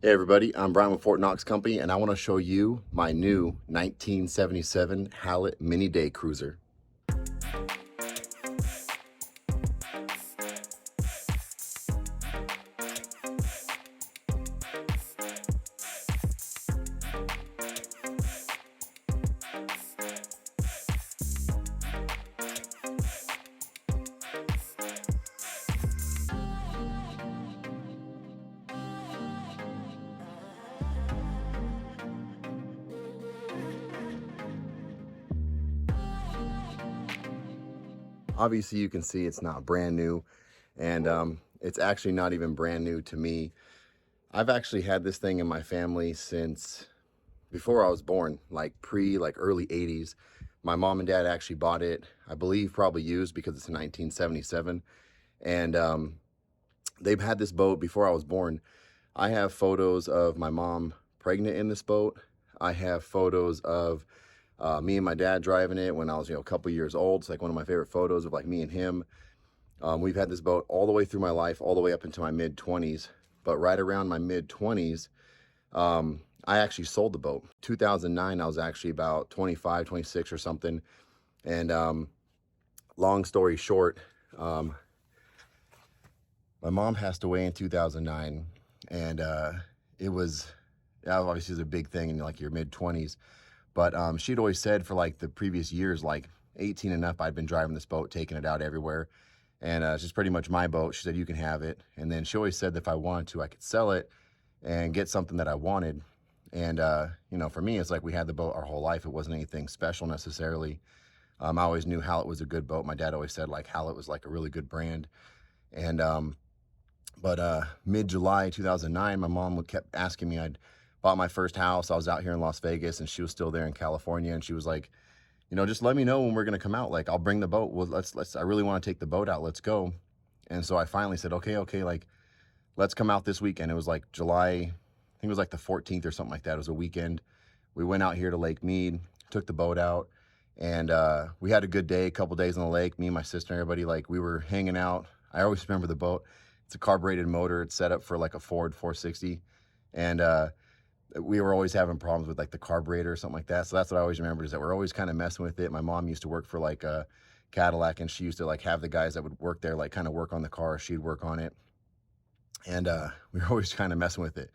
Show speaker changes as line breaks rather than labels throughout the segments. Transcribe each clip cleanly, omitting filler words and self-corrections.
Hey everybody, I'm Brian with Fort Knox Company, and I want to show you my new 1977 Hallett Mini Day Cruiser. Obviously you can see it's not brand new, and it's actually not even brand new to me. I've actually had this thing in my family since before I was born, like early 80s. My mom and dad actually bought it, I believe probably used because it's a 1977, and they've had this boat before I was born. I have photos of my mom pregnant in this boat. I have photos of me and my dad driving it when I was, a couple years old. It's like one of my favorite photos of like me and him. We've had this boat all the way through my life, all the way up into my mid 20s. But right around my mid 20s, I actually sold the boat. 2009, I was actually about 25, 26 or something. And long story short, my mom passed away in 2009, and it was obviously a big thing in like your mid 20s. But she'd always said for like the previous years, like 18 and up, I'd been driving this boat, taking it out everywhere. And it's just pretty much my boat. She said, you can have it. And then she always said that if I wanted to, I could sell it and get something that I wanted. And, for me, it's like we had the boat our whole life. It wasn't anything special necessarily. I always knew Hallett was a good boat. My dad always said like Hallett was like a really good brand. And but mid-July 2009, my mom kept asking me. I'd bought my first house. I was out here in Las Vegas, and she was still there in California. And she was like, just let me know when we're gonna come out. Like, I'll bring the boat. Well, let's. I really want to take the boat out. Let's go. And so I finally said, okay, like, let's come out this weekend. It was like July, I think it was like the 14th or something like that. It was a weekend. We went out here to Lake Mead, took the boat out, and we had a good day. A couple days on the lake. Me and my sister and everybody, like, we were hanging out. I always remember the boat. It's a carbureted motor. It's set up for like a Ford 460, and we were always having problems with like the carburetor or something like that. So that's what I always remember, is that we're always kind of messing with it. My mom used to work for like a Cadillac, and she used to like have the guys that would work there like kind of work on the car. She'd work on it, and we were always kind of messing with it.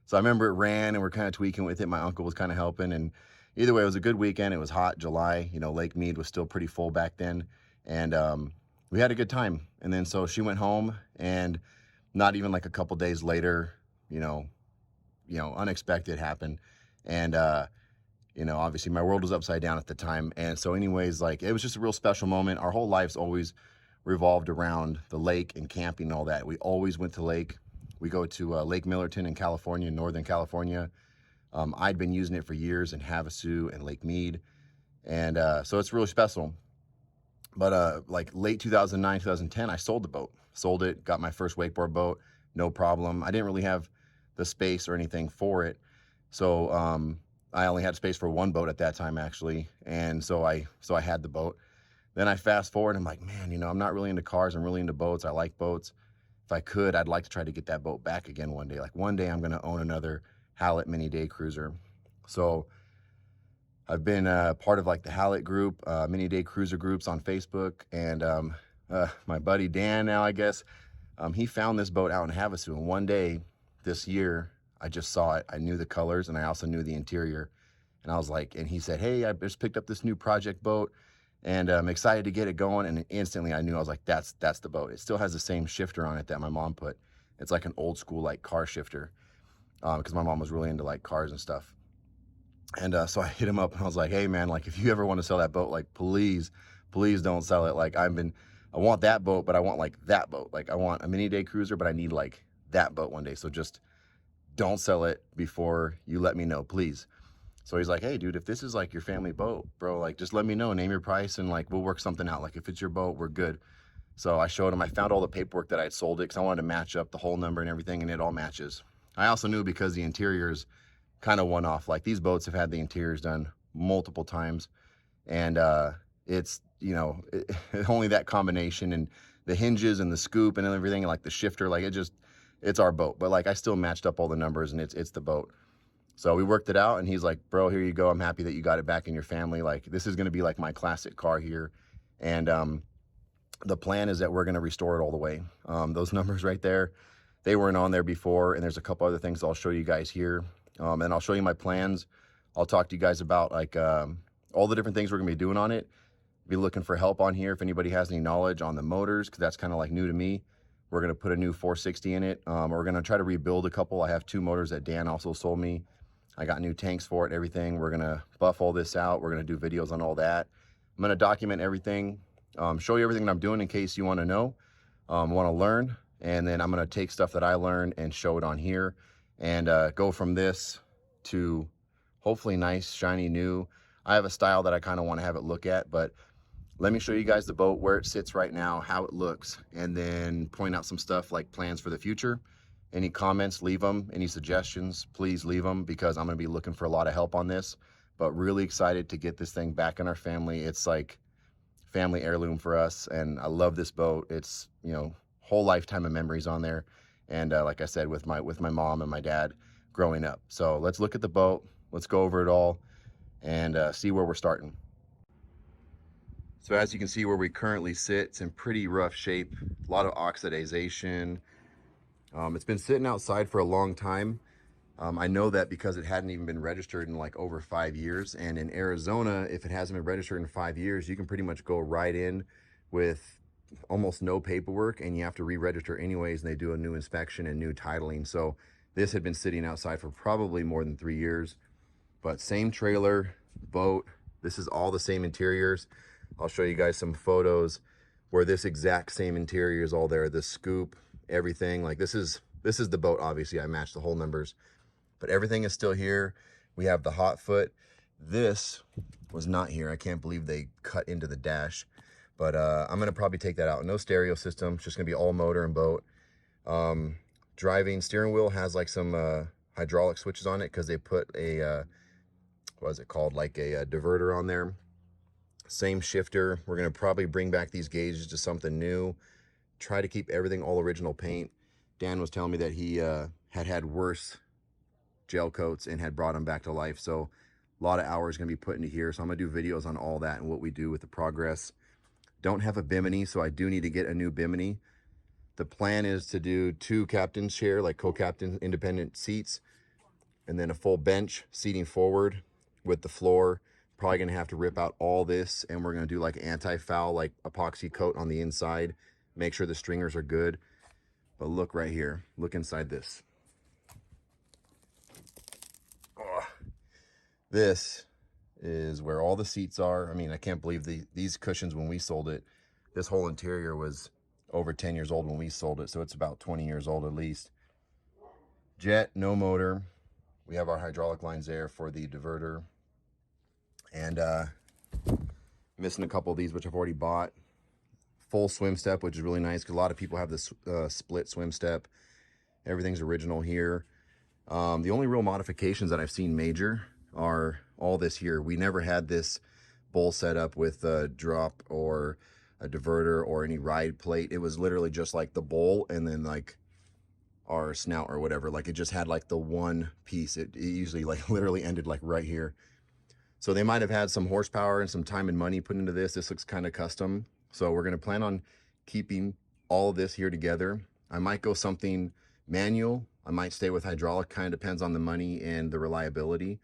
So I remember it ran, and we're kind of tweaking with it. My uncle was kind of helping, and either way, it was a good weekend. It was hot, July. Lake Mead was still pretty full back then, and we had a good time. And then so she went home, and not even like a couple days later, unexpected happened. And obviously my world was upside down at the time. And so anyways, like, it was just a real special moment. Our whole lives always revolved around the lake and camping and all that. We always went to lake. We go to Lake Millerton in California, Northern California. I'd been using it for years in Havasu and Lake Mead. And so it's really special. But like late 2009, 2010, I sold the boat. Sold it, got my first wakeboard boat, no problem. I didn't really have the space or anything for it. So I only had space for one boat at that time, actually. And so I had the boat. Then I fast forward, I'm like, man, I'm not really into cars. I'm really into boats. I like boats. If I could, I'd like to try to get that boat back again one day. Like, one day I'm going to own another Hallett Mini Day Cruiser. So I've been part of like the Hallett group, Mini Day Cruiser groups on Facebook. And my buddy Dan now, I guess, he found this boat out in Havasu. And one day this year, I just saw it. I knew the colors, and I also knew the interior. And I was like, and he said, hey, I just picked up this new project boat, and I'm excited to get it going. And instantly I knew. I was like, that's the boat. It still has the same shifter on it that my mom put. It's like an old school like car shifter, because my mom was really into like cars and stuff. And so I hit him up, and I was like, hey man, like, if you ever want to sell that boat, like, please don't sell it. Like, I want that boat, but I want like that boat. Like, I want a Mini Day Cruiser, but I need like that boat one day. So just don't sell it before you let me know, please. So he's like, hey dude, if this is like your family boat, bro, like, just let me know, name your price, and like, we'll work something out. Like, if it's your boat, we're good. So I showed him. I found all the paperwork that I had sold it, because I wanted to match up the whole number and everything, and it all matches. I also knew, because the interiors kind of one-off. Like, these boats have had the interiors done multiple times, and it's only that combination, and the hinges and the scoop and everything, and like the shifter, like, it just, it's our boat. But like I still matched up all the numbers, and it's the boat. So we worked it out, and he's like, bro, here you go. I'm happy that you got it back in your family. Like, this is going to be like my classic car here. And the plan is that we're going to restore it all the way. Those numbers right there, they weren't on there before. And there's a couple other things I'll show you guys here. And I'll show you my plans. I'll talk to you guys about like all the different things we're going to be doing on it. Be looking for help on here if anybody has any knowledge on the motors, because that's kind of like new to me. We're going to put a new 460 in it. We're going to try to rebuild a couple. I have 2 motors that Dan also sold me. I got new tanks for it, everything. We're going to buff all this out. We're going to do videos on all that. I'm going to document everything, show you everything that I'm doing in case you want to know, want to learn. And then I'm going to take stuff that I learned and show it on here, and go from this to hopefully nice, shiny, new. I have a style that I kind of want to have it look at, but let me show you guys the boat, where it sits right now, how it looks, and then point out some stuff like plans for the future. Any comments, leave them. Any suggestions, please leave them, because I'm going to be looking for a lot of help on this. But really excited to get this thing back in our family. It's like family heirloom for us, and I love this boat. It's, you know, whole lifetime of memories on there. And like I said, with my mom and my dad growing up. So let's look at the boat. Let's go over it all and see where we're starting. So as you can see where we currently sit, it's in pretty rough shape, a lot of oxidization. It's been sitting outside for a long time. I know that because it hadn't even been registered in like over 5 years. And in Arizona, if it hasn't been registered in 5 years, you can pretty much go right in with almost no paperwork, and you have to re-register anyways, and they do a new inspection and new titling. So this had been sitting outside for probably more than 3 years. But same trailer, boat, this is all the same interiors. I'll show you guys some photos where this exact same interior is all there. The scoop, everything. Like this is the boat. Obviously, I matched the whole numbers, but everything is still here. We have the hot foot. This was not here. I can't believe they cut into the dash, but I'm gonna probably take that out. No stereo system. It's just gonna be all motor and boat. Driving steering wheel has like some hydraulic switches on it, because they put a what is it called, like a diverter on there. Same shifter. We're going to probably bring back these gauges to something new. Try to keep everything all original paint. Dan was telling me that he had worse gel coats and had brought them back to life. So a lot of hours going to be put into here. So I'm going to do videos on all that and what we do with the progress. Don't have a bimini, so I do need to get a new bimini. The plan is to do 2 captain's chair, like co-captain independent seats, and then a full bench seating forward with the floor. Probably gonna have to rip out all this, and we're gonna do like anti-foul, like epoxy coat on the inside. Make sure the stringers are good. But look right here, look inside this. Oh, this is where all the seats are. I mean, I can't believe these cushions, when we sold it, this whole interior was over 10 years old when we sold it, so it's about 20 years old at least. Jet, no motor. We have our hydraulic lines there for the diverter. And missing a couple of these, which I've already bought. Full swim step, which is really nice, because a lot of people have this split swim step. Everything's original here. The only real modifications that I've seen major are all this here. We never had this bowl setup with a drop or a diverter or any ride plate. It was literally just like the bowl and then like our snout or whatever. Like it just had like the one piece. It usually like literally ended like right here. So they might have had some horsepower and some time and money put into this. This looks kind of custom. So we're going to plan on keeping all of this here together. I might go something manual. I might stay with hydraulic, kind of depends on the money and the reliability.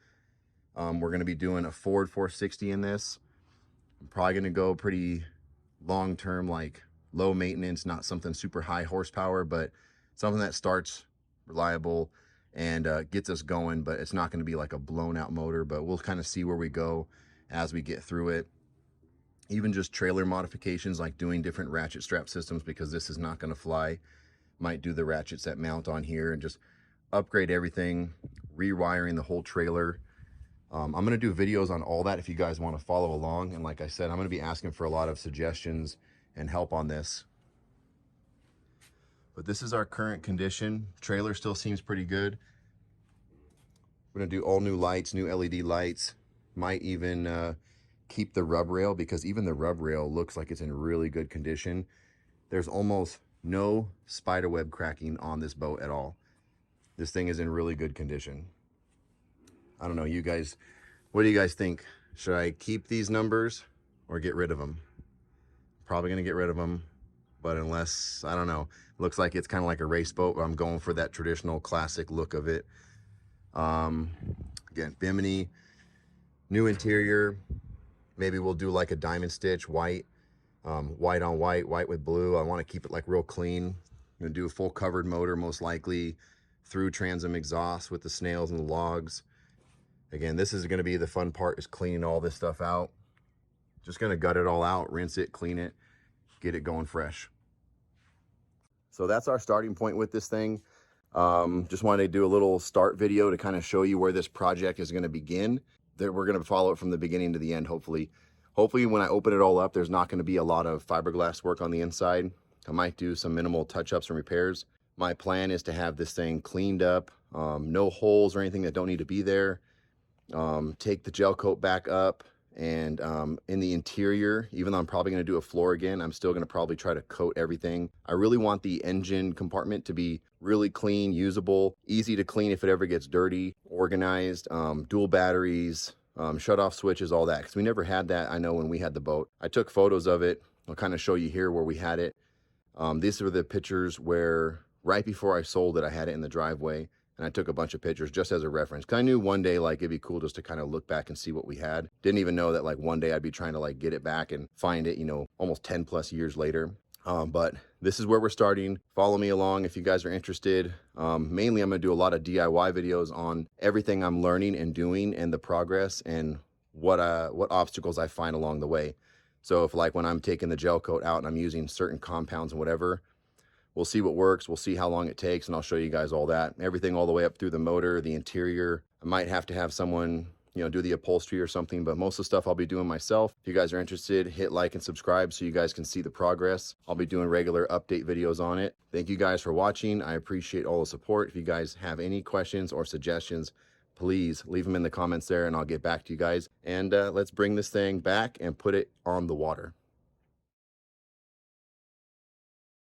We're going to be doing a Ford 460 in this. I'm probably going to go pretty long-term, like low maintenance, not something super high horsepower, but something that starts reliable and gets us going, but it's not going to be like a blown out motor. But we'll kind of see where we go as we get through it. Even just trailer modifications, like doing different ratchet strap systems, because this is not going to fly. Might do the ratchets that mount on here and just upgrade everything, rewiring the whole trailer. I'm going to do videos on all that if you guys want to follow along. And like I said, I'm going to be asking for a lot of suggestions and help on this. But this is our current condition. Trailer still seems pretty good. We're going to do all new lights, new LED lights. Might even keep the rub rail, because even the rub rail looks like it's in really good condition. There's almost No spider web cracking on this boat at all. This thing is in really good condition. I don't know, you guys, what do you guys think? Should I keep these numbers or get rid of them? Probably gonna get rid of them, but unless, I don't know, looks like it's kind of like a race boat, but I'm going for that traditional classic look of it. Again, Bimini, new interior. Maybe we'll do like a diamond stitch, white, white on white, white with blue. I want to keep it like real clean. I'm gonna do a full covered motor, most likely through transom exhaust with the snails and the logs. Again, this is gonna be the fun part, is cleaning all this stuff out. Just gonna gut it all out, rinse it, clean it, get it going fresh. So that's our starting point with this thing. Just wanted to do a little start video to kind of show you where this project is going to begin. We're going to follow it from the beginning to the end, hopefully. Hopefully when I open it all up, there's not going to be a lot of fiberglass work on the inside. I might do some minimal touch-ups and repairs. My plan is to have this thing cleaned up, no holes or anything that don't need to be there. Take the gel coat back up, and in the interior, even though I'm probably going to do a floor again, I'm still going to probably try to coat everything. I really want the engine compartment to be really clean, usable, easy to clean if it ever gets dirty, organized, dual batteries, shut off switches, all that, because we never had that. I know when we had the boat, I took photos of it. I'll kind of show you here where we had it. These are the pictures where right before I sold it, I had it in the driveway. And I took a bunch of pictures just as a reference, because I knew one day like it'd be cool just to kind of look back and see what we had. Didn't even know that like one day I'd be trying to like get it back and find it, you know, almost 10 plus years later. But this is where we're starting. Follow me along if you guys are interested. Mainly I'm gonna do a lot of DIY videos on everything I'm learning and doing and the progress and what obstacles I find along the way. So if like when I'm taking the gel coat out and I'm using certain compounds and whatever, we'll see what works. We'll see how long it takes, and I'll show you guys all that. Everything all the way up through the motor, the interior. I might have to have someone, you know, do the upholstery or something, but most of the stuff I'll be doing myself. If you guys are interested, hit like and subscribe so you guys can see the progress. I'll be doing regular update videos on it. Thank you guys for watching. I appreciate all the support. If you guys have any questions or suggestions, please leave them in the comments there and I'll get back to you guys. And let's bring this thing back and put it on the water.